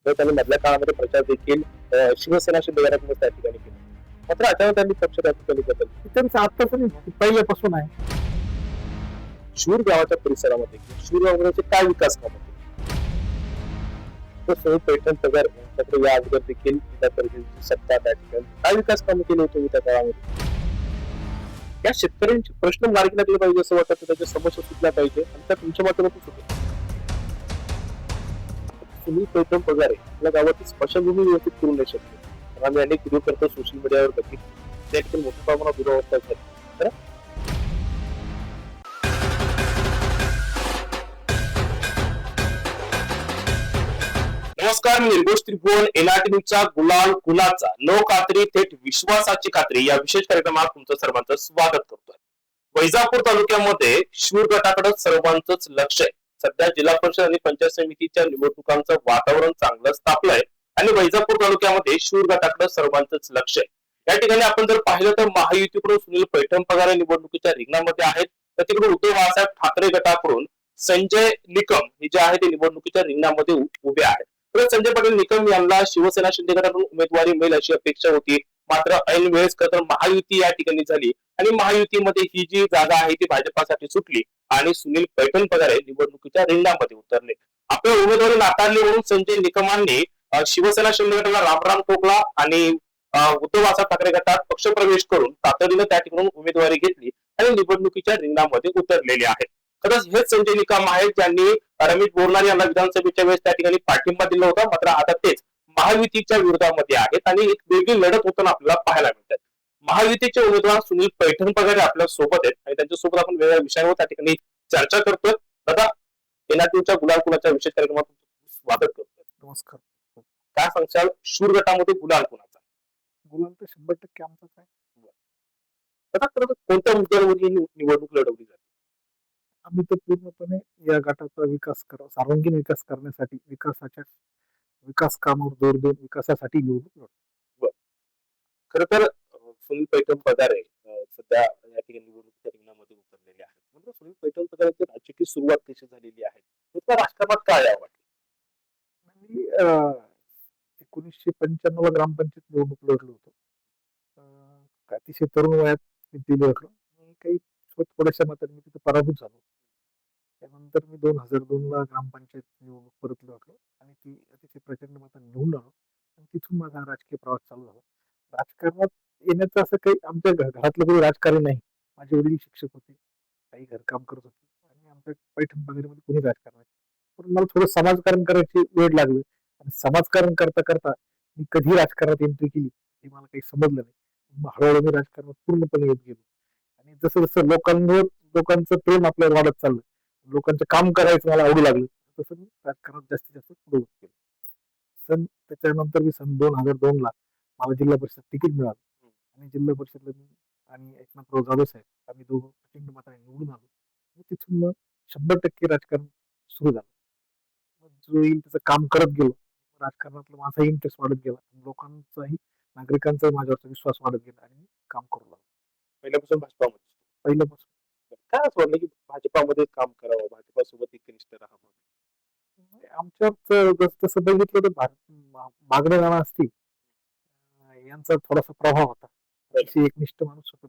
तर त्यांनी मधल्या काळामध्ये प्रचार देखील शिवसेना शिंदेगडातूनच त्या ठिकाणी केला. मात्र अचानक त्यांनी पक्ष त्या ठिकाणी बदल. त्यांचं आत्ताच नाही, पहिल्यापासून आहे. शूर गावाच्या परिसरामध्ये शूर गावाचे काय विकास कामं केली? तर सुनील पैठण पगार यांच्याकडे या अगोदर देखील जिल्हा परिषदेची सत्ता त्या ठिकाणी काय विकास कामं केली होती त्या काळामध्ये? या शेतकऱ्यांचे प्रश्न मार्गी लागले पाहिजे असं वाटतं, त्याच्या समस्या सुटल्या पाहिजे आणि त्या तुमच्या माध्यमातून सुटेल. सुनील पैठण पगार या गावाची स्मशानभूमी व्यवस्थित करू नाही शकतो. आम्ही अनेक व्हिडिओ करतो सोशल मीडियावर बघितले, त्या ठिकाणी मोठ्या प्रमाणात दुरावस्था झाली. नमस्कार, मी निर्दोष त्रिभुवन, एनआरटी न्यूजचा गुलाल कुलाचा नो खात्री थेट विश्वासाची खात्री या विशेष कार्यक्रमात तुमचं सर्वांचं स्वागत करतोय. वैजापूर तालुक्यामध्ये शूर गटाकडे सर्वांचंच लक्ष आहे. सध्या जिल्हा परिषद आणि पंचायत समितीच्या निवडणुकांचं वातावरण चांगलंच तापलंय आणि वैजापूर तालुक्यामध्ये शूर गटाकडे सर्वांचंच लक्ष आहे. या ठिकाणी आपण जर पाहिलं तर महायुतीकडून सुनील पैठण पगार निवडणुकीच्या रिंगणामध्ये आहेत, तर तिकडे उद्धव बाळासाहेब ठाकरे गटाकडून संजय निकम हे जे आहे ते निवडणुकीच्या रिंगणामध्ये उभे आहेत. तर संजय पाटील निकम यांना शिवसेना शिंदे गटाकडून उमेदवारी मिळेल अशी अपेक्षा होती. मात्र ऐन वेळेस तर महायुती या ठिकाणी झाली आणि महायुतीमध्ये ही जी जागा आहे ती भाजपासाठी सुटली आणि सुनील पैठण पगार निवडणुकीच्या रिंगणामध्ये उतरले. आपल्या उमेदवारी नाकारली म्हणून संजय निकमांनी शिवसेना शिंदे गटाला रामराम ठोकला आणि उद्धव बाळासाहेब ठाकरे गटात पक्षप्रवेश करून तातडीनं त्या ठिकाणी उमेदवारी घेतली आणि निवडणुकीच्या रिंगणामध्ये उतरलेले आहेत. खरंच हेच संजय निकम आहेत ज्यांनी रमेश बोरनार यांना विधानसभेच्या वेळेस त्या ठिकाणी पाठिंबा दिला होता. मात्र आता तेच महायुतीच्या विरोधामध्ये आहेत आणि एक वेगळी लढत होताना आपल्याला पाहायला मिळतात. महायुतीचे उमेदवार सुनील पैठण पगार आपल्या सोबत आहेत आणि त्यांच्यासोबत आपण वेगळ्या विषयावर त्या ठिकाणी चर्चा करतोय. दादा, एनआरटीच्या गुलाल कुणाच्या विशेष कार्यक्रमात स्वागत करतोय. नमस्कार. काय सांगशाल, शूर गटामध्ये गुलाल कुणाचा? गुलाल तर 100% आमचाच आहे. आता खरं कोणत्या मुद्द्यावर ही निवडणूक लढवली जाते? आम्ही तर पूर्णपणे या गटाचा विकास सर्वांगीण विकास करण्यासाठी विकास कामावर जोर देऊन विकासासाठी निवडणूक लढतो. खर तर सुनील पैठण पगार सध्या या ठिकाणी निवडणुकीच्या रिंगणामध्ये उतरलेले आहेत. म्हणजे सुनील पैठण पगाराची राजकीय सुरुवात कशी झालेली आहे, त्या राजकारणात काय आवडते? आणि 1995 ला ग्रामपंचायत निवडणूक लढलो होतो. अतिशय तरुण वयात मी ती लढलो. काही थोड्याशा मतांनी मी तिथे पराभूत झालो. त्यानंतर मी 2002 ला ग्रामपंचायत निवडणूक परत लढलो आणि ती अतिशय प्रचंड मतांनी निवडून आलो आणि तिथून माझा राजकीय प्रवास चालू झाला. राजकारणात येण्याचं असं काही आमच्या घरातलं काही राजकारण नाही. माझे वडील शिक्षक होते, काही घरकाम करत होते आणि आमच्या पैठण पगारीमध्ये कोणी राजकारण नाही. पण मला थोडं समाजकारण करायची वेळ लागली आणि समाजकारण करता करता मी कधी राजकारणात एंट्री केली हे मला काही समजलं नाही. मग हळूहळू मी राजकारणात पूर्णपणे येत गेलो आणि जसं जसं लोकांचं प्रेम आपल्याला वाढत चाललं, लोकांचं काम करायचं मला आवडू लागलं, तसं मी राजकारणात जास्तीत जास्त पुढे होत गेलो. त्याच्यानंतर मी सन 2002 ला मला जिल्हा परिषद तिकीट मिळालं आणि जिल्हा परिषदला मी आणि एकनाथराव जाधव साहेब आम्ही दोघं प्रचंड मताने निवडून आलो आणि तिथून मग 100% राजकारण सुरू झालं. जो येईल त्याचं काम करत गेलो. राजकारणातला माझा इंटरेस्ट वाढत गेला, लोकांचाही नागरिकांचाही माझ्यावरचा विश्वास वाढत गेला आणि मी काम करू लागलो. पहिल्यापासून भाजपामध्ये? पहिल्यापासून. काय असं वाटलं की भाजपामध्ये काम करावं, भाजपासोबत एकनिष्ठ राहावं? आमच्यात तसं बघितलं तर बागडे नाना असतील यांचा थोडासा प्रभाव होता. एकनिष्ठ माणूस होता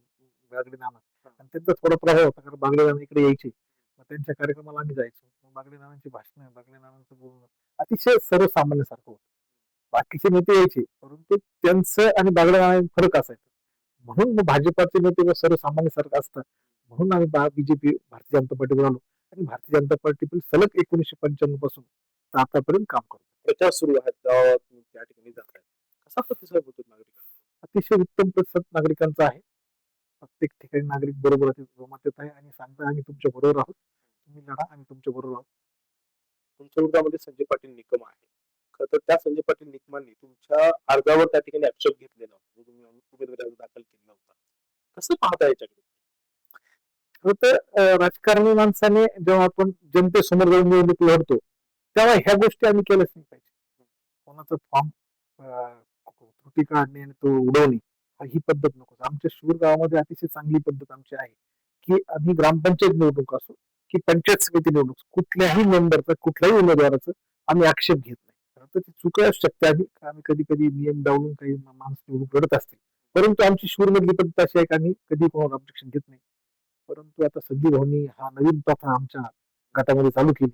बागडे नाना आणि त्यांचा थोडा प्रभाव होता, कारण बागडे नाना इकडे यायचे, मग त्यांच्या कार्यक्रमाला आम्ही जायचो. बागडे नानांची भाषणं, बागडे नानांचं बोलणं अतिशय सर्वसामान्यसारखं होतं. बाकीचे नेते यायचे परंतु त्यांचं आणि बागडे नाना फरक असायचा. म्हणून मग भाजपाचे नेते सर्वसामान्यसारखं असतात म्हणून आम्ही बीजेपी भारतीय जनता पार्टीवर आलो आणि भारतीय जनता पार्टी पण सलग 1995 पासून आतापर्यंत काम करतो. प्रचार सुरू आहेत, गावात त्या ठिकाणी जात आहेत. कसा प्रतिसाद होतो नागरिकांचा? अतिशय उत्तम प्रतिसाद नागरिकांचा आहे. प्रत्येक ठिकाणी नागरिक बरोबर जोमात येत आहे आणि सांगता आम्ही तुमच्या बरोबर आहोत, तुम्ही लढा, आम्ही तुमच्या बरोबर आहोत. तुमच्या विरोधामध्ये संजय पाटील निकम आहे. खरं तर त्या संजय पाटील निकमांनी तुमच्या अर्जावर त्या ठिकाणी आक्षेप घेतलेला होता, तुम्ही उमेदवारी दाखल केला होता. कसं पाहता याच्याकडे? राजकारणी माणसाने जेव्हा आपण जनतेसमोर जाऊन निवडणूक लढतो तेव्हा ह्या गोष्टी आम्ही केल्याच नाही पाहिजे. कोणाचा फॉर्म त्रुटी काढणे आणि तो उडवणे ही पद्धत नको. आमच्या शूर गावामध्ये अतिशय चांगली पद्धत आमची आहे की आम्ही ग्रामपंचायत निवडणूक असो की पंचायत समिती निवडणूक, कुठल्याही मेंबरचा कुठल्याही उमेदवाराचं आम्ही आक्षेप घेत नाही. ती चूक असू शकते आम्ही कधी कधी नियम डावलून काही माणूस निवडून लढत असतील. परंतु आमची शूरमधली पद्धत अशी आहे की आम्ही कधी कोणावर ऑब्जेक्शन घेत नाही. परंतु आता संजय भाऊनी हा नवीन प्रथा आमच्या गटामध्ये चालू केली.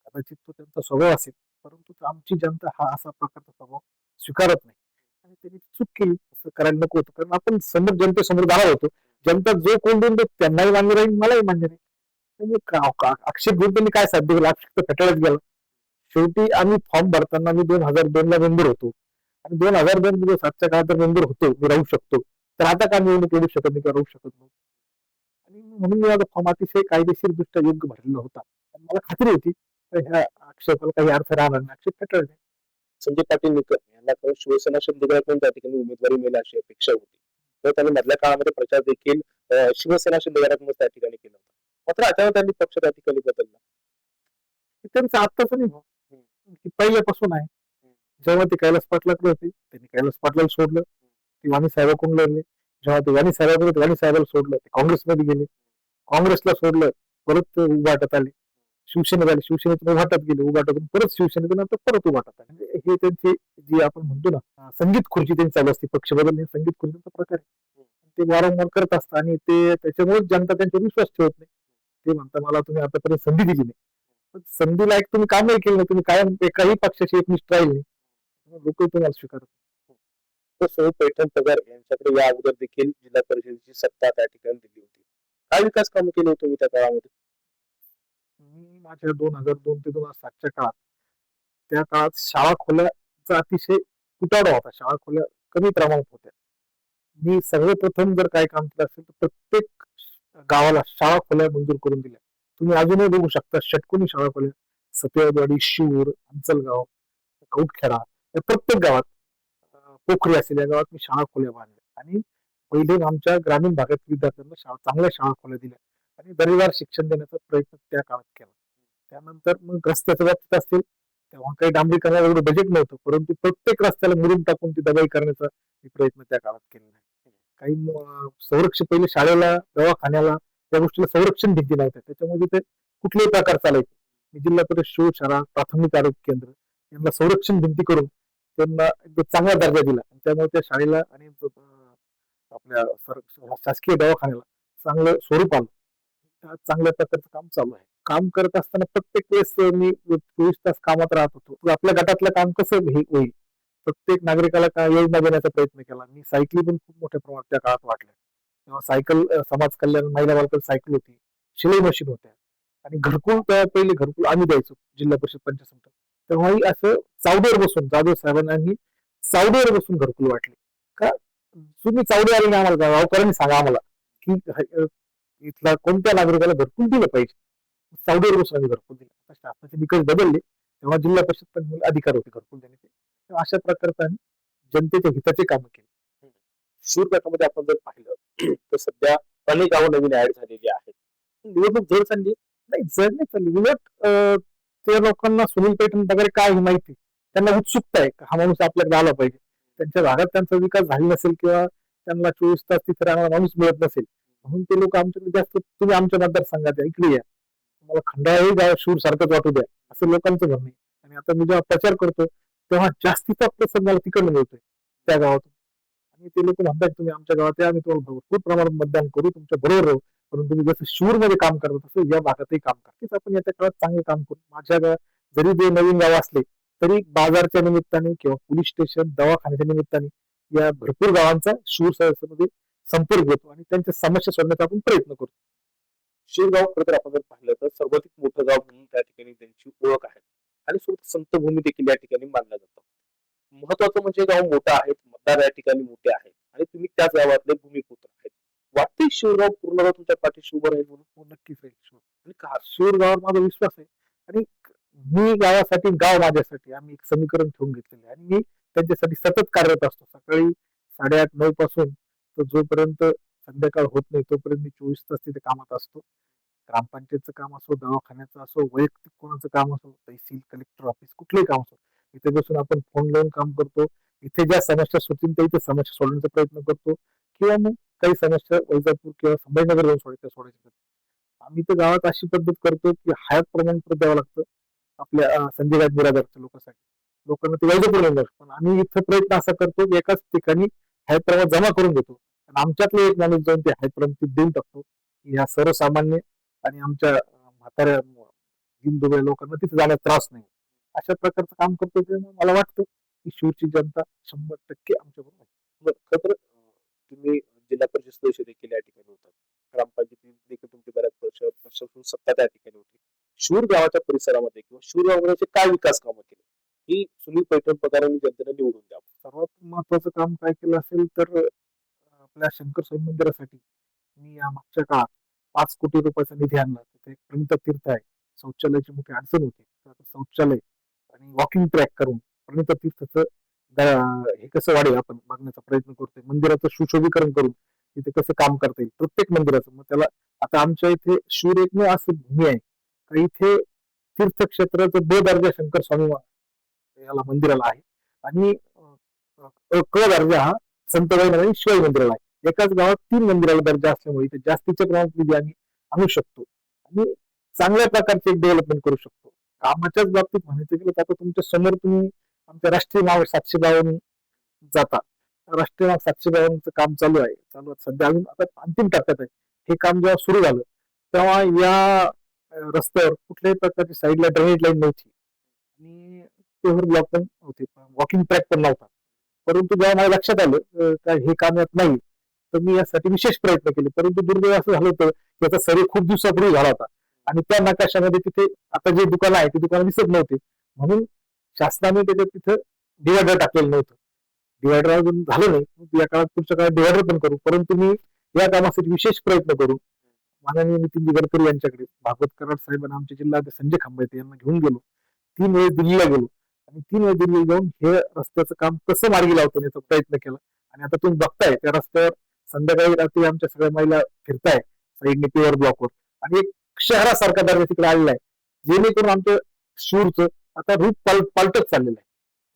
कदाचित तो त्यांचा स्वभाव असेल, परंतु आमची जनता हा असा प्रकारचा स्वभाव स्वीकारत नाही. आणि त्यांनी चूक केली, असं करायला नको होतं. कारण आपण समोर जनतेसमोर जाणार होतो. जनता जो कोण देऊन देत त्यांनाही मान्य राहील, मलाही मान्य राहील. म्हणजे आक्षेप घेऊन त्यांनी काय साध्य केलं? आक्षेप तर फेटाळत गेला. शेवटी आम्ही फॉर्म भरताना मी 2002 ला मेंबर होतो आणि 2002 मध्ये 7च्या काळात जर मेंबर होतो, मी राहू शकतो. तर आता का निवडणूक लढू शकत नाही किंवा राहू शकत नाही? आणि म्हणून मी माझा फॉर्म अतिशय कायदेशीरदृष्ट्या योग्य भरलेला होता. आणि मला खात्री होती तर ह्या आक्षेपाला काही अर्थ राहणार नाही. आक्षेप फेटाळले. संजय पाटील निकम यांना खरं शिवसेना शिंदेगडातून त्या ठिकाणी उमेदवारी मिळेल अशी अपेक्षा होती. तर त्यांनी मधल्या काळामध्ये प्रचार देखील शिवसेना शिंदेगडातूनच त्या ठिकाणी केला होता. मात्र अचानक त्यांनी पक्ष त्या ठिकाणी बदलला. हे त्यांचं आत्ताच नाही भाऊ. की पहिल्यापासून आहे. जेव्हा ते कैलास पाटलाकडे होते त्यांनी कैलास पाटलाला सोडलं. ते वाणी साहेबाकडून लढले. जेव्हा ते वाणी साहेबाकडे होते, वाणी साहेबाला सोडलं. ते काँग्रेसमध्ये गेले. काँग्रेसला सोडलं. परत उभाटात आले. शिवसेनेत आले. शिवसेनेतून उभाटात गेले. उभाटातून परत शिवसेनेतून नंतर परत उभाटात आले. म्हणजे हे त्यांची जी आपण म्हणतो ना संगीत खुर्ची त्यांची चालू असते. पक्ष बदलणे संगीत खुर्चीचा प्रकार आहे. ते वारंवार करत असतात आणि ते त्याच्यामुळे जनता त्यांच्यावर विश्वास ठेवत नाही. ते म्हणता मला तुम्ही आतापर्यंत संधी दिली नाही. पण संधीला एक तुम्ही कामही केलं नाही. तुम्ही कायम एकाही पक्षाची एकनिष्ठ राहील नाही. लोक तुम्हाला स्वीकारत नाही. तर सौ पैठण पगार यांच्याकडे या अगोदर देखील जिल्हा परिषदेची सत्ता त्या ठिकाणी दिली होती. काय विकास कामं केली होती तुम्ही त्या काळामध्ये? मी माझ्या 2002 ते 2007च्या काळात त्या काळात शाळा खोल्याचा अतिशय तुटवडा होता. शाळा खोल्या कमी प्रमाणात होत्या. मी सर्वप्रथम जर काय काम केलं असेल तर प्रत्येक गावाला शाळा खोल्या मंजूर करून दिल्या. तुम्ही अजूनही बघू शकता षटकोनी शाळा खोल्या सतेवाडी, शिऊर, अंचलगाव, कौटखेडा या प्रत्येक गावात पोखरी असेल या गावात मी शाळा खोल्या बांधल्या आणि पहिले आमच्या ग्रामीण भागातील विद्यार्थ्यांना चांगल्या शाळा खोल्या दिल्या आणि दर्जेदार शिक्षण देण्याचा प्रयत्न त्या काळात केला. त्यानंतर मग रस्त्याच्या बाबतीत असेल तेव्हा काही डांबरीकरणाला एवढं बजेट नव्हतं, परंतु प्रत्येक रस्त्याला मुरुम टाकून ती दबाई करण्याचा मी प्रयत्न त्या काळात केलेला आहे. काही संरक्षण पहिले शाळेला, दवाखान्याला त्या गोष्टीला संरक्षण भिंती नव्हत्या. त्याच्यामध्ये ते कुठलेही प्रकार चालायचे. मी जिल्हा परिषद शाळा, प्राथमिक आरोग्य केंद्र यांना संरक्षण भिंती करून त्यांना एकदम चांगला दर्जा दिला. त्यामुळे त्या शाळेला आणि आपल्या शासकीय दवाखान्याला चांगलं स्वरूप आलं. चांगल्या प्रकारचं काम चालू आहे. काम करत असताना प्रत्येक वेळेस मी 24 तास कामात राहत होतो. आपल्या गटातलं काम कसं होईल प्रत्येक नागरिकाला काय योजना देण्याचा प्रयत्न केला. मी सायकली पण खूप मोठ्या प्रमाणात त्या काळात वाटल्या. तेव्हा सायकल समाज कल्याण महिला बालकांना सायकल होती, शिलाई मशीन होत्या आणि घरकुल पहिले घरकुल आम्ही द्यायचो जिल्हा परिषद पंचायत समिती. तेव्हाही असं चावडीवर बसून जाधव साहेबांनी चावडीवर बसून घरकुल वाटले. का तुम्ही चावडी आले नाही आम्हाला गावकऱ्यांनी सांगा आम्हाला की इथला कोणत्या नागरिकाला घरकुल दिलं पाहिजे. चावडीवर बसून आम्ही घरकुल दिलं. आता शासनाचे निकष बदलले तेव्हा जिल्हा परिषद पण अधिकार होते घरकुल देण्याचे. अशा प्रकारचं आम्ही जनतेच्या हिताचे काम केले. शूर गटामध्ये आपण जर पाहिलं तर सध्या अनेक गावं नवीन ऍड झालेली आहेत. निवडणूक जड चालली नाही जड नाही चालली. उलट त्या लोकांना सुनील पैठण वगैरे काय ही माहिती त्यांना उत्सुकता आहे हा माणूस आपल्याकडे आला पाहिजे. त्यांच्या भागात त्यांचा विकास झाला नसेल किंवा त्यांना 24 तास तिथे राहणारा माणूस मिळत नसेल म्हणून ते लोक आमच्याकडे जास्त तुम्ही आमच्या मतदारसंघात इकडे या तुम्हाला खंडाळाही गाव शूर सारखंच वाटू द्या असं लोकांचं म्हणणं आहे. आणि आता मी जेव्हा प्रचार करतो तेव्हा जास्तीचा प्रतिसाद मला तिकडनं मिळतोय त्या गावातून. आणि ते लोक म्हणतात तुम्ही आमच्या गावात या आम्ही तुम्हाला भरपूर प्रमाणात मतदान करू तुमच्या बरोबर राहू. परंतु तुम्ही जसं शूर मध्ये काम करत तसं या भागातही काम करा. आपण येत्या काळात चांगले काम करू. माझ्या गावात जरी ते नवीन गाव असले तरी बाजारच्या निमित्ताने किंवा पोलीस स्टेशन दवाखान्याच्या निमित्ताने या भरपूर गावांचा शूर मध्ये संपर्क होतो आणि त्यांच्या समस्या सोडण्याचा आपण प्रयत्न करतो. शिरगाव खरं तर आपण जर पाहिलं तर सर्वाधिक मोठं गाव म्हणून त्या ठिकाणी त्यांची ओळख आहे आणि संतभूमी देखील या ठिकाणी मानलं जातं. महत्वाचं म्हणजे गाव मोठं आहे, मतदार या ठिकाणी मोठे आहेत आणि तुम्ही त्याच गावातले भूमिपुत्र आहेत. वाटते शिवगाव पूर्ण तुमच्या पाठीशी उभं राहील म्हणून? हो नक्कीच राहील शूर. आणि का? शूर गावावर माझा विश्वास आहे आणि मी गावासाठी गाव माझ्यासाठी आम्ही एक समीकरण ठेवून घेतलेलं आहे आणि मी त्यांच्यासाठी सतत कार्यरत असतो. सकाळी 8:30-9 पासून तर जोपर्यंत संध्याकाळ होत नाही तोपर्यंत मी 24 तास तिथे कामात असतो. ग्रामपंचायतचं काम असो, दवाखान्याचं असो, वैयक्तिक कोणाचं काम असो, तहसील कलेक्टर ऑफिस कुठलंही काम असो, इथे बसून आपण फोन लावून काम करतो. इथे ज्या समस्या सुटतील त्या इथे समस्या सोडवण्याचा प्रयत्न करतो किंवा मग काही समस्या वैजापूर किंवा संभाजीनगर जाऊन सोडायच्या. आम्ही तर गावात अशी पद्धत करतो की हयात प्रमाणपत्र द्यावं लागतं आपल्या संजय गाठ बिरादरच्या लोकांसाठी. लोकांना ते वैधपूर्ण येणार, पण आम्ही इथं प्रयत्न असा करतो की एकाच ठिकाणी हरितप्रमाण जमा करून देतो आणि आमच्यातले एक माणूस जाऊन ते हरितप्रमाण तिथे देऊन टाकतो की ह्या सर्वसामान्य आणि आमच्या म्हाताऱ्या दिनदुबळ्या लोकांना तिथे जाण्याचा त्रास नाही. अशा प्रकारचं काम करतो तेव्हा मला वाटतं की शिवची जनता 100% आमच्याबरोबर आहे. बरं, खरं तर तुम्ही जिल्हा परिषद सदस्य देखील या ठिकाणी होतात. ग्रामपंचायतीत देखील तुमची बऱ्याच वर्षापासून सत्ता त्या ठिकाणी होती. शूर गावाच्या परिसरामध्ये किंवा शूर गावाचे काय विकास कामं केली ही सुनील पैठण पगारांनी जनतेने निवडून द्यावं. सर्वात महत्वाचं काम काय केलं असेल तर आपल्या शंकर स्वामी मंदिरासाठी मी या मागच्या काळात 5 कोटी रुपयाचा निधी आणला. तिथे एक प्रणिता तीर्थ आहे. शौचालयाची मोठी अडचण होती. तर आता शौचालय आणि वॉकिंग ट्रॅक करून प्रणिता तीर्थचं हे कसं वाढेल आपण बघण्याचा प्रयत्न करतोय. मंदिराचं सुशोभीकरण करून तिथे कसं काम करता येईल प्रत्येक मंदिराचं. मग त्याला आता आमच्या इथे शूर एकमेव असं भूमी आहे का इथे तीर्थक्षेत्राचं ब दर्जा शंकर स्वामी याला मंदिराला आहे आणि क दर्जा हा संत गजानन आणि शिवाई मंदिराला आहे. एकाच गावात 3 मंदिराला दर्जा असल्यामुळे इथे जास्तीच्या प्रमाणात निधी आम्ही आणू शकतो आणि चांगल्या प्रकारचे एक डेव्हलपमेंट करू शकतो. कामाच्याच बाबतीत म्हणायचं गेलं तर आता तुमच्या समोर तुम्ही आमच्या राष्ट्रीय मार्ग 752 जाता. राष्ट्रीय मार्ग 752 काम चालू आहे. सध्या अजून आता अंतिम टप्प्यात आहे. हे काम जेव्हा सुरू झालं तेव्हा या रस्त्यावर कुठल्याही प्रकारची साईडला ड्रेनेज लाईन नव्हती आणि पेव्हर ब्लॉक पण होते. वॉकिंग ट्रॅक पण नव्हता. परंतु जेव्हा माझ्या लक्षात आलं का हे काम यात नाही, तर मी यासाठी विशेष प्रयत्न केले. परंतु दुर्दैव असं झालं होतं की याचा सर्वे खूप दिवसापूर्वी झाला होता आणि त्या नकाशामध्ये तिथे आता जे दुकानं आहे ते दुकानं दिसत नव्हते. म्हणून शासनाने त्याच्यात तिथं डिवायडर टाकलेलं नव्हतं. डिवायडर अजून झालं नाही. या काळात पुढच्या काळात डिवायडर पण करू. परंतु मी या कामासाठी विशेष प्रयत्न करू माननीय नितीनजी गडकरी यांच्याकडे, भागवत कराड साहेब आणि आमचे जिल्हाधिकारी संजय खांबाते यांना घेऊन गेलो. 3 वेळेस दिल्लीला गेलो आणि 3 वेळेस दिल्लीला जाऊन हे रस्त्याचं काम कसं मार्गी लावतो याचा प्रयत्न केला आणि आता तुम्ही बघताय त्या रस्त्यावर संध्याकाळी रात्री आमच्या सगळ्या महिला फिरताय साईडने पेवर ब्लॉकवर आणि एक शहरासारखा दर्जा तिकडे आलेला आहे जेणेकरून आमच्या शूरचं आता रूप पालटत चाललेलं आहे.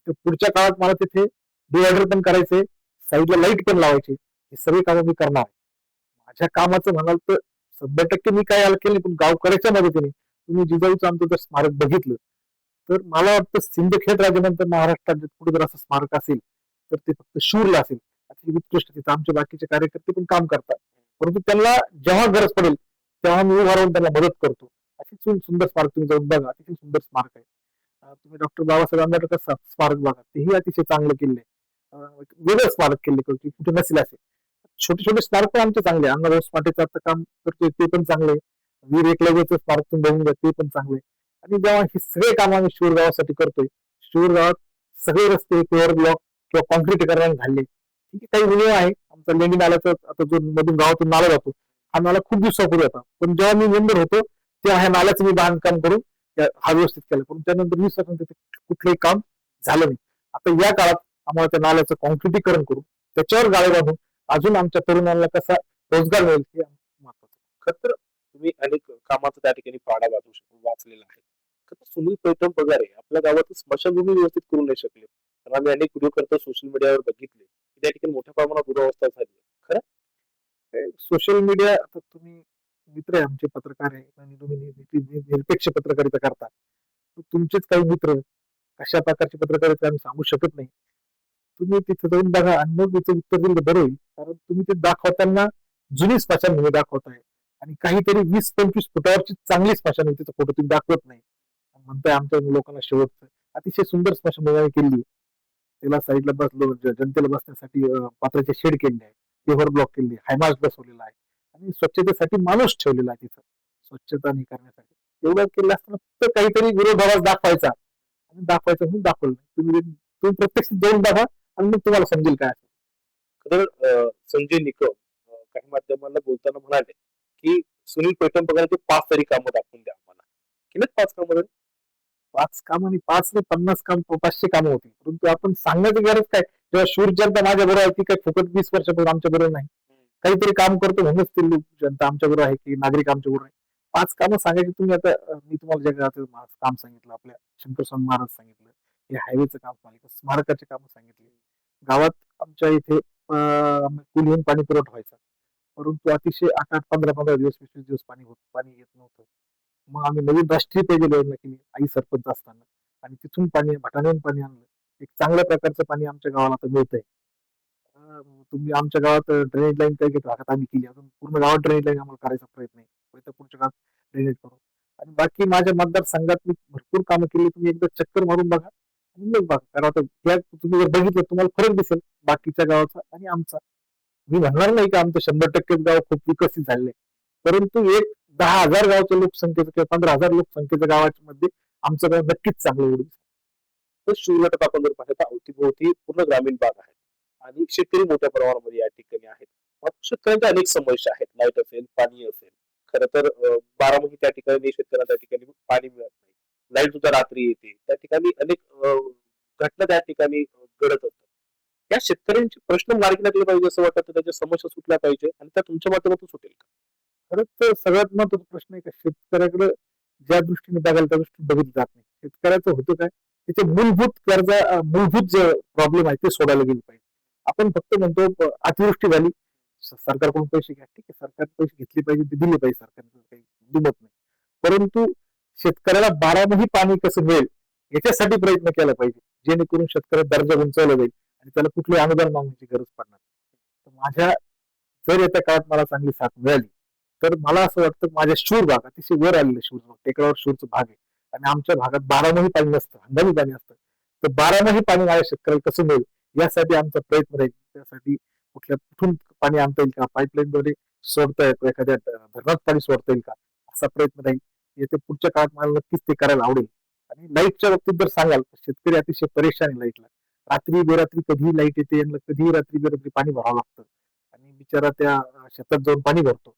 तर पुढच्या काळात मला तिथे डिवायडर पण करायचे, साईडला लाईट पण लावायची. हे सगळे कामं मी करणार आहे. माझ्या कामाचं म्हणाल तर 100% मी काय केलं पण गावकऱ्याच्या मदतीने तुम्ही जिजाऊचं आमचं जर स्मारक बघितलं तर मला वाटतं सिंदखेड राजानंतर महाराष्ट्रात जर पुढे जर असं स्मारक असेल तर ते फक्त शूरला असेल. अति उत्कृष्ट तिथे आमचे बाकीचे कार्यकर्ते पण काम करतात. परंतु त्यांना जेव्हा गरज पडेल तेव्हा मी उभा राहून त्यांना मदत करतो. अशी सुंदर स्मारक तुम्ही जाऊन बघा. अतिशय सुंदर स्मारक आहे. तुम्ही डॉक्टर बाबासाहेब आंबेडकर स्मारक बघा. तेही अतिशय चांगलं केले. वेगळं स्मारक केले कुठे नसेल असे. छोटे छोटे स्मारक पण आमचे चांगले. अण्णाभाऊ साठेचं आता काम करतोय ते पण चांगले. वीर एकलव्याचं स्मारक तुम्ही बघून घ्या ते पण चांगले. आणि जेव्हा हे सगळे काम आम्ही शूर गावासाठी करतोय, शूर गावात सगळे रस्ते पेवर ब्लॉक किंवा कॉन्क्रीटीकरण झाले. ठीक आहे, काही वेगळं आहे. आमचा लेंडी नाल्याचा आता जो मधून गावातून नाला जातो हा नाला खूप दिवसापूर्वी होता. पण जेव्हा मी मेंबर होतो तेव्हा ह्या नाल्याचं मी बांधकाम करून हा व्यवस्थित केलं. पण त्यानंतर 20 वर्षांत कुठलंही काम झालं नाही. आता या काळात आम्हाला त्या नाल्याचं कॉन्क्रीटीकरण करून त्याच्यावर गाळे बांधून अजून आमच्या तरुणांना कसा रोजगार मिळेल हे महत्वाचं. खरं तर तुम्ही अनेक कामाचा त्या ठिकाणी पाडा वाचलेला आहे. खरं तर सुनील पैठण पगारे आपल्या गावात स्मशानभूमी व्यवस्थित करू नाही शकले. तर आम्ही अनेक व्हिडिओ करतो सोशल मीडियावर बघितले की त्या ठिकाणी मोठ्या प्रमाणात दुरावस्था झाली. खरं सोशल मीडिया आता तुम्ही मित्र आहे आमचे पत्रकार आहे आणि तुम्ही निरपेक्ष पत्रकारिता करता. तुमचेच काही मित्र कशा प्रकारची पत्रकारिता आम्ही सांगू शकत नाही. तुम्ही तिथे जाऊन बघा आणि मग त्याचं उत्तर दिलं तर बरं होईल. कारण तुम्ही ते दाखवताना जुनी स्मशानभूमी दाखवताय आणि काहीतरी 20-25 फुटावरची चांगली स्मशानभूमीचा फोटो तुम्ही दाखवत नाही. म्हणताय आमच्या लोकांना शेवटचं अतिशय सुंदर स्मशानभूमी आम्ही केली. त्याला साईडला बसलो जनतेला बसण्यासाठी पात्राचे शेड केले आहे. पेव्हर ब्लॉक केले, हायमास्ट बसवलेला आहे आणि स्वच्छतेसाठी माणूस ठेवलेला आहे तिथं स्वच्छता नाही करण्यासाठी. एवढं केलं असताना फक्त काहीतरी विरोधाभास दाखवायचा आणि दाखवायचं म्हणून दाखवलं नाही. तुम्ही प्रत्यक्ष जाऊन बघा आणि मग तुम्हाला समजेल काय असेल. तर संजय निकम काही माध्यमांना बोलताना म्हणाले की सुनील पैठण पगाराचे 5 तरी कामं दाखवून द्या आम्हाला. केलेत 5 कामं? 5 काम आणि 5 नाही 50 काम 500 कामं होती. परंतु आपण सांगण्याची गरज काय जेव्हा शूर जनता माझ्या बरोबर आहे ती काही फुकट 20 वर्षापूर्वी आमच्या बरोबर नाही. काहीतरी काम करतो म्हणूनच ती जनता आमच्या बरोबर आहे की नागरिक आमच्या बरोबर आहे. 5 कामं सांगायची तुम्ही आता मी तुम्हाला जगाचं काम सांगितलं आपल्या शंकर स्वामी महाराज सांगितलं. हे हायवेचं काम सांगितलं, स्मारकाचे काम सांगितले. गावात आमच्या इथे पूल येऊन पाणी पुरवठा व्हायचा. परंतु अतिशय 8-8, 15-15 दिवस, 20-20 दिवस पाणी येत नव्हतं. मग आम्ही नवीन राष्ट्रीय पेयजल योजना केली आई सरपंच असताना. आणि तिथून पाणी भटाण्याहून पाणी आणलं. एक चांगल्या प्रकारचं पाणी आमच्या गावाला आता मिळतंय. तुम्ही आमच्या गावात ड्रेनेज लाईन काही भागात आम्ही केली. अजून पूर्ण गावात ड्रेनेज लाईन आम्हाला करायचा प्रयत्न आहे. पुढच्या गावात ड्रेनेज करू. आणि बाकी माझ्या मतदारसंघात मी भरपूर कामं केली. तुम्ही एकदा चक्कर मारून बघा आणि मग बघा. कारण आता या तुम्ही जर बघितलं तुम्हाला फरक दिसेल बाकीच्या गावाचा आणि आमचा. मी म्हणणार नाही की आमचं 100% गाव खूप विकसित झालेलं आहे. परंतु एक 10,000 गावच्या लोकसंख्येचं किंवा 15,000 लोकसंख्येच्या गावाच्या मध्ये आमचं गाव नक्कीच चांगलं होईल. तर शूरगटात आपण जर पाहिलं तर अवतीभोवती पूर्ण ग्रामीण भाग आहे आणि शेतकरी मोठ्या प्रमाणामध्ये या ठिकाणी आहेत. मग शेतकऱ्यांच्या अनेक समस्या आहेत. लाईट असेल, पाणी असेल. खरं तर बारामती त्या ठिकाणी शेतकऱ्यांना त्या ठिकाणी पाणी मिळत नाही. लाईट सुद्धा रात्री येते. त्या ठिकाणी अनेक घटना त्या ठिकाणी घडत असतात. या शेतकऱ्यांचे प्रश्न मार्गी लागले पाहिजे असं वाटतं, तर त्याच्या समस्या सुटल्या पाहिजे आणि त्या तुमच्या माध्यमातून सुटेल का? खरंच तर सगळ्यात महत्वाचा प्रश्न आहे का शेतकऱ्याकडे ज्या दृष्टीने बघायला त्या दृष्टीने बघितलं जात नाही. शेतकऱ्याचं होतं काय त्याचे मूलभूत गरजा मूलभूत जे प्रॉब्लेम आहे ते सोडायला गेले पाहिजे. आपण फक्त म्हणतो अतिवृष्टी झाली सरकारकडून पैसे घ्या. ठीक आहे, सरकार पैसे घेतले पाहिजे ते दिले पाहिजे सरकारने काही दुमत नाही. परंतु शेतकऱ्याला बारामाही पाणी कसं मिळेल याच्यासाठी प्रयत्न केला पाहिजे जेणेकरून शेतकऱ्याचा दर्जा उंचावला जाईल आणि त्याला कुठले अनुदान मागण्याची गरज पडणार नाही. तर माझ्या जर येत्या काळात मला चांगली साथ मिळाली तर मला असं वाटतं माझ्या शूर भाग अतिशय वर आलेलं शूर भाग टेकडावर शूरचा भाग आहे आणि आमच्या भागात बारामाही पाणी नसतं, हंगामी पाणी असतं. तर बारामाही पाणी माझ्या शेतकऱ्याला कसं मिळेल यासाठी आमचा प्रयत्न राहील. त्यासाठी कुठून पाणी आणता येईल का, पाईपलाईनद्वारे सोडता येतो, एखाद्या धरणात पाणी सोडता येईल का, असा प्रयत्न राहील. येते पुढच्या काळात मला नक्कीच ते करायला आवडेल. आणि लाईटच्या बाबतीत जर सांगाल तर शेतकरी अतिशय परेशान आहे लाईटला. रात्री बेरात्री कधीही लाईट येते, यांना कधीही रात्री बेरात्री पाणी भरावं लागतं आणि बिचारा त्या शेतात जाऊन पाणी भरतो.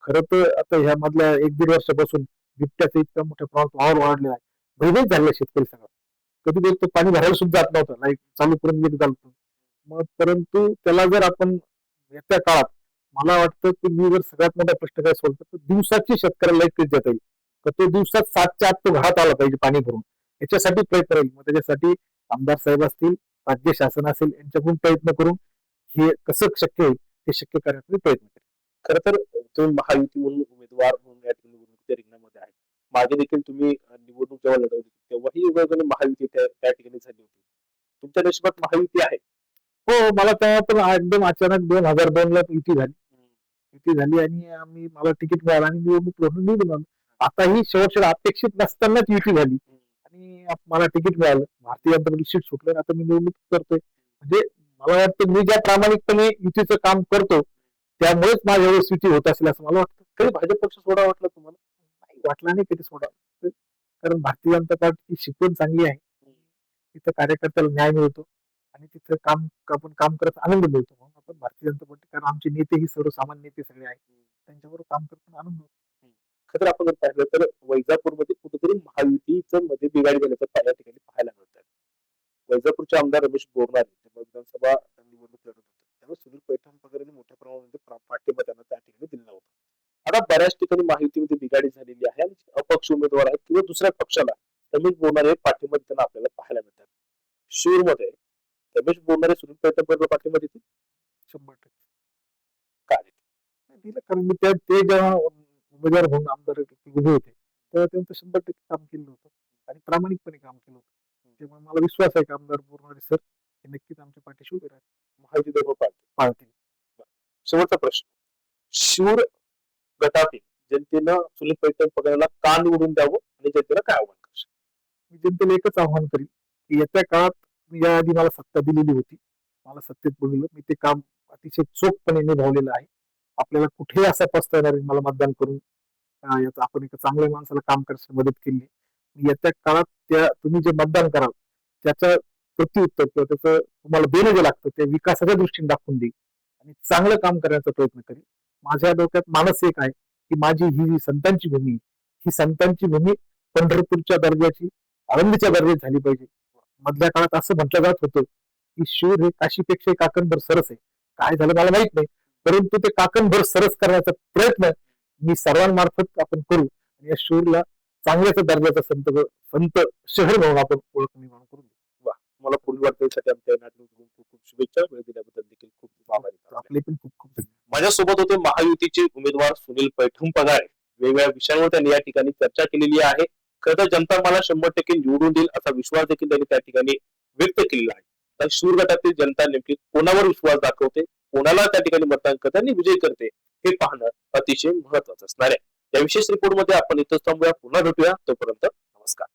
खरं तर आता ह्या मधल्या 1-1.5 वर्षापासून बिबट्याचा इतका मोठ्या प्रमाणात वावर वाढलेला आहे. भयभीत झालेला शेतकरी सगळा. कधी बोलतो पाणी भरायला सुद्धा जात नव्हतं, लाईट चालू करून गेली चालतो. मग परंतु त्याला जर आपण येत्या काळात मला वाटतं की मी जर सगळ्यात मोठा प्रश्न काय सोडतो तर दिवसाची शेतकऱ्याला लाईट कधी देता येईल तर तो दिवसात 7च्या आत तो घरात आला पाहिजे पाणी भरून. याच्यासाठी प्रयत्न राहील. मग त्याच्यासाठी आमदार साहेब असतील, राज्य शासन असेल यांच्याकडून प्रयत्न करून हे कसं शक्य होईल ते शक्य करण्याचा प्रयत्न करेल. खरं तर तुम्ही महायुती म्हणून उमेदवार म्हणून या ठिकाणी निवडणुकीच्या रिंगणामध्ये आहे. मागे देखील तुम्ही निवडणूक जेव्हा लढवली होती तेव्हाही वेगवेगळी महायुती त्या ठिकाणी झाली होती. तुमच्या नशिबात महायुती आहे. हो, मला तेव्हा पण एकदम अचानक 2002 ला युती झाली. युती झाली आणि मला तिकीट मिळालं आणि निवडणूक लढून निवडून आलो. आताही शेवटच्या अपेक्षित नसतानाच युती झाली आणि मला तिकीट मिळालं. भारतीय जनता पार्टी सीट सुटलं. आता मी निवडणूक करतोय. म्हणजे मला वाटतं मी ज्या प्रामाणिकपणे युतीचं काम करतो त्यामुळेच माझ्या वेळेस युती होत असेल असं मला वाटतं. कधी भाजप पक्ष सोडा वाटलं तुम्हाला? नाही वाटलं नाही कधी सोडा. कारण भारतीय जनता पार्टीची शिकवण चांगली आहे. तिथं कार्यकर्त्याला न्याय मिळतो आणि तिथं आपण काम करत आनंद मिळतो. म्हणून आपण भारतीय जनता पार्टी कारण आमचे नेते ही सर्वसामान्य नेते सगळे आहेत. त्यांच्याबरोबर काम करताना आनंद मिळतो. खरं आपण जर पाहिलं तर वैजापूरमध्ये कुठेतरी महायुतीचं मध्ये बिघाड झाल्याचं त्या ठिकाणी पाहायला मिळत. वैजापूरचे आमदार रमेश बोरनारे जेव्हा विधानसभा निवडणूक लढत होते तेव्हा सुनील पैठण वगैरे मोठ्या प्रमाणामध्ये पाठिंबा त्यांना त्या ठिकाणी दिला होता. आता बऱ्याच ठिकाणी महायुतीमध्ये बिघाडी झालेली आहे आणि अपक्ष उमेदवार आहेत किंवा दुसऱ्या पक्षाला रमेश बोरनारे पाठिंबा देताना आपल्याला पाहायला मिळतात. शिरूरमध्ये रमेश बोरनारे सुनील पैठण बरोबर पाठिंबा देतील 100% काय दिलं कारण मी ते जेव्हा उमेदवार म्हणून आमदार उभे होते तेव्हा त्यांचं 100% काम केलं होतं आणि प्रामाणिकपणे काम केलं होतं. त्यामुळे मला विश्वास आहे की आमदार बोरणारे सर हे नक्कीच आमच्या पाठीशी उभे राहतील. महायुती बरोबर पाळतील. शेवटचा प्रश्न, शिरूर गटातील जनतेनं सुनील पैठण पगाराला का निवडून द्यावं आणि जनतेला काय आव्हान करशील? मी जनतेला एकच आव्हान करीन की येत्या काळात याआधी मला सत्ता दिलेली होती. मला सत्तेत बघितलं मी ते काम अतिशय चोखपणे निभावलेलं आहे. आपल्याला कुठेही असा पस्ता येणार नाही मला मतदान करून याचा आपण एका चांगल्या माणसाला काम करण्यासाठी मदत केली. येत्या काळात तुम्ही जे मतदान कराल त्याचं प्रत्युत्तर किंवा त्याचं तुम्हाला देणं जे लागतं ते विकासाच्या दृष्टीने दाखवून देईल आणि चांगलं काम करण्याचा प्रयत्न करेल. माझ्या डोक्यात मानस एक आहे की माझी ही जी संतांची भूमी ही संतांची भूमी पंढरपूरच्या दर्जाची आळंदीच्या दर्जाची झाली पाहिजे. मधल्या काळात असं म्हटलं जात होतं की शिरूर हे काशीपेक्षा काकणभर सरस आहे. काय झालं मला माहित नाही परंतु ते काकणभर सरस करण्याचा प्रयत्न मी सर्वांमार्फत आपण करू आणि या शिरूरला चांगल्याच दर्जाचा संत शहर म्हणून आपण ओळख निर्माण करून देऊ. वा, तुम्हाला पुढील वाटचालीसाठी आमच्या नाटक खूप खूप शुभेच्छा. वेळ दिल्याबद्दल देखील खूप खूप आभारी. आपले पण खूप खूप धन्यवाद. माझ्यासोबत होते महायुतीचे उमेदवार सुनील पैठण पगारे. वेगवेगळ्या विषयांवर त्यांनी या ठिकाणी चर्चा केलेली आहे. खरं तर जनता मला 100% निवडून देईल असा विश्वास देखील त्यांनी त्या ठिकाणी व्यक्त केलेला आहे. तर शूर गटातील जनता नेमकी कोणावर विश्वास दाखवते, कोणाला त्या ठिकाणी मतदान करते आणि विजय करते हे पाहणं अतिशय महत्वाचं असणार आहे. या विशेष रिपोर्टमध्ये आपण इथंच थांबूया, पुन्हा भेटूया. तोपर्यंत नमस्कार.